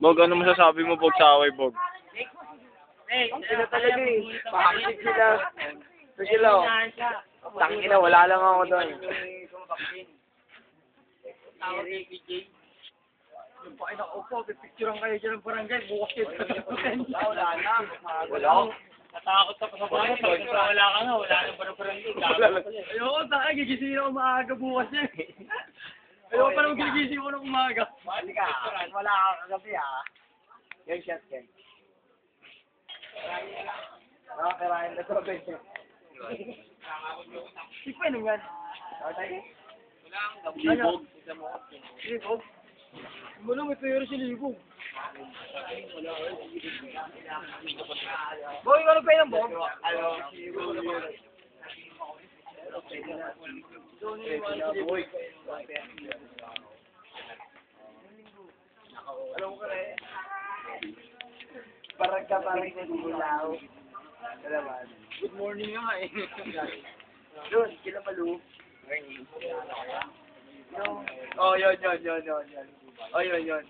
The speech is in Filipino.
Bog, ano masasabi mo, Bog, sa away, Bog? Sila talaga eh. Pakakit sila. Ito sila oh. Tangina, wala lang ako doon. Yung pakin ako po, pipicturean kayo dyan ng barangay. Bukas kayo sa tutukan. Wala na. Wala ako. Natakot ka pa sa barangay. Pag wala ka na, wala nang barangay. Ayoko, taka, gigising ako maaga bukas eh. Ayoko pa naman gigising ko ng umaga. Mali ka, wala ka kagabi ah. Yung shot kayo. Nakakarayan na to, benyo. Ikpa yun yan. Libog. Libog? Wala, may pera si Libog. Boy, ano pa yun, Bob? Alam ko na eh. Parang ka parang nagulaw. Good morning nga eh. Doon, kila Malu. Oh, yun. Oh, yun.